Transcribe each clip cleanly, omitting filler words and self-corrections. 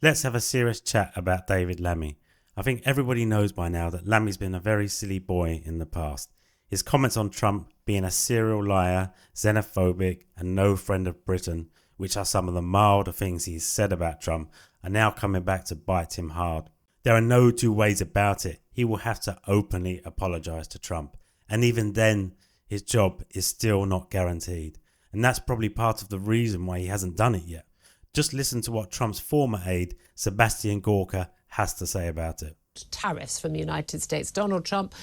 Let's have a serious chat about David Lammy. I think everybody knows by now that Lammy's been a very silly boy in the past. His comments on Trump being a serial liar, xenophobic and no friend of Britain, which are some of the milder things he's said about Trump, are now coming back to bite him hard. There are no two ways about it. He will have to openly apologise to Trump. And even then, his job is still not guaranteed. And that's probably part of the reason why he hasn't done it yet. Just listen to what Trump's former aide, Sebastian Gorka, has to say about it. Tariffs from the United States. Donald Trump,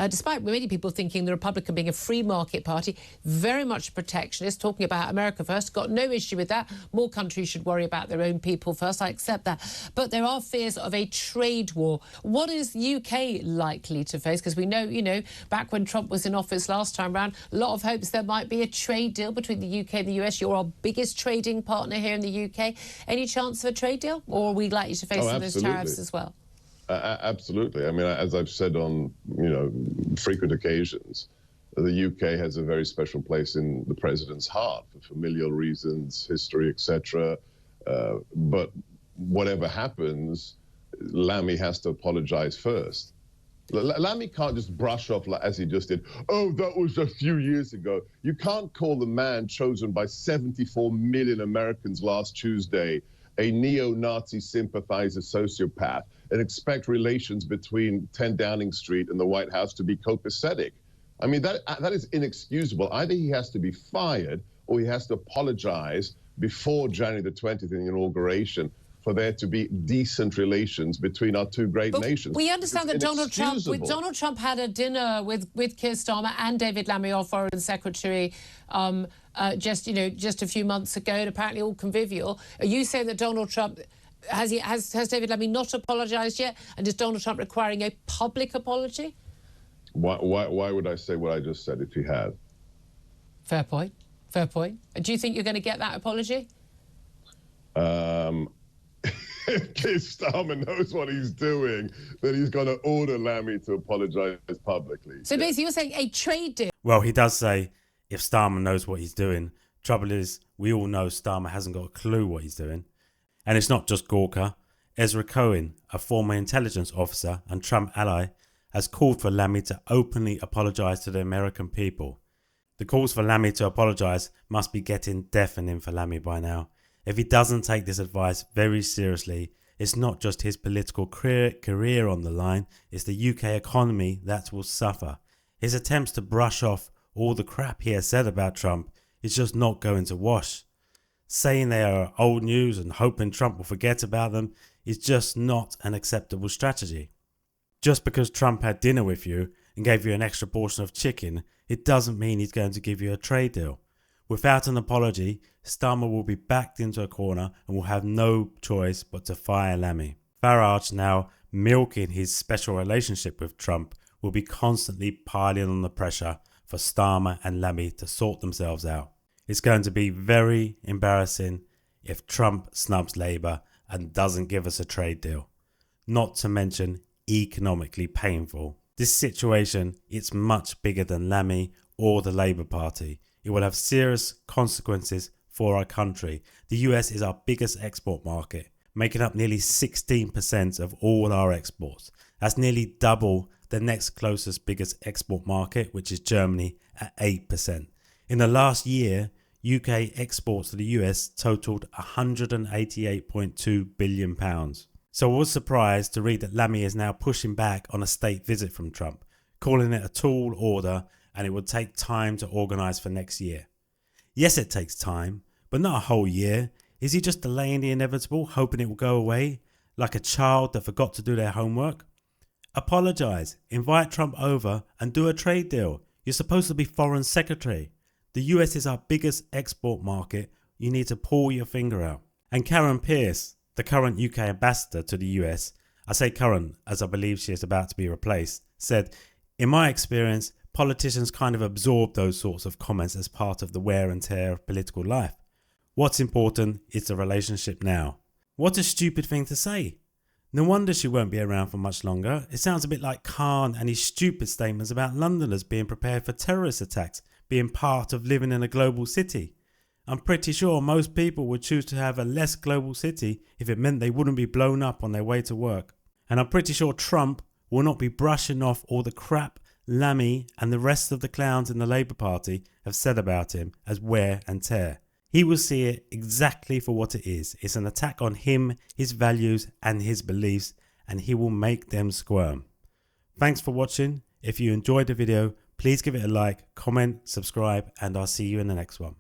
despite many people thinking the Republican being a free market party, very much protectionist, talking about America first, got no issue with that. More countries should worry about their own people first. I accept that. But there are fears of a trade war. What is the UK likely to face? Because we know, back when Trump was in office last time round, a lot of hopes there might be a trade deal between the UK and the US. You're our biggest trading partner here in the UK. Any chance of a trade deal? Or are we likely to face some of those tariffs as well? Absolutely. I mean, as I've said on, frequent occasions, the UK has a very special place in the president's heart for familial reasons, history, etc. But whatever happens, Lammy has to apologize first. Lammy can't just brush off as he just did. Oh, that was a few years ago. You can't call the man chosen by 74 million Americans last Tuesday a neo-Nazi sympathizer sociopath and expect relations between 10 Downing Street and the White House to be copacetic. I mean, that is inexcusable. Either he has to be fired or he has to apologize before January the 20th in the inauguration for there to be decent relations between our two great nations. We understand that Donald Trump had a dinner with Keir Starmer and David Lammy, our Foreign Secretary, just a few months ago, and apparently all convivial. Are you saying that Donald Trump has David Lammy not apologised yet, and is Donald Trump requiring a public apology? Why would I say what I just said if he had? Fair point. Fair point. Do you think you're going to get that apology? Keir Starmer knows what he's doing, then he's going to order Lammy to apologise publicly. So basically you're saying a trade deal? Well, he does say if Starmer knows what he's doing. Trouble is, we all know Starmer hasn't got a clue what he's doing. And it's not just Gorka. Ezra Cohen, a former intelligence officer and Trump ally, has called for Lammy to openly apologise to the American people. The calls for Lammy to apologise must be getting deafening for Lammy by now. If he doesn't take this advice very seriously, it's not just his political career on the line, it's the UK economy that will suffer. His attempts to brush off all the crap he has said about Trump is just not going to wash. Saying they are old news and hoping Trump will forget about them is just not an acceptable strategy. Just because Trump had dinner with you and gave you an extra portion of chicken, it doesn't mean he's going to give you a trade deal. Without an apology, Starmer will be backed into a corner and will have no choice but to fire Lammy. Farage, now milking his special relationship with Trump, will be constantly piling on the pressure for Starmer and Lammy to sort themselves out. It's going to be very embarrassing if Trump snubs Labour and doesn't give us a trade deal. Not to mention economically painful. This situation is much bigger than Lammy or the Labour Party. It will have serious consequences for our country. The US is our biggest export market, making up nearly 16% of all our exports. That's nearly double the next closest biggest export market, which is Germany, at 8%. In the last year, UK exports to the US totaled £188.2 billion. So I was surprised to read that Lammy is now pushing back on a state visit from Trump, calling it a tall order and it would take time to organise for next year. Yes, it takes time, but not a whole year. Is he just delaying the inevitable, hoping it will go away, like a child that forgot to do their homework? Apologise, invite Trump over and do a trade deal. You're supposed to be foreign secretary. The US is our biggest export market. You need to pull your finger out. And Karen Pierce, the current UK ambassador to the US, I say current as I believe she is about to be replaced, said, in my experience, politicians kind of absorb those sorts of comments as part of the wear and tear of political life. What's important is the relationship now. What a stupid thing to say. No wonder she won't be around for much longer. It sounds a bit like Khan and his stupid statements about Londoners being prepared for terrorist attacks, being part of living in a global city. I'm pretty sure most people would choose to have a less global city if it meant they wouldn't be blown up on their way to work. And I'm pretty sure Trump will not be brushing off all the crap Lammy and the rest of the clowns in the Labour Party have said about him as wear and tear. He will see it exactly for what it is. It's an attack on him, his values and his beliefs, and he will make them squirm. Thanks for watching. If you enjoyed the video, please give it a like, comment, subscribe, and I'll see you in the next one.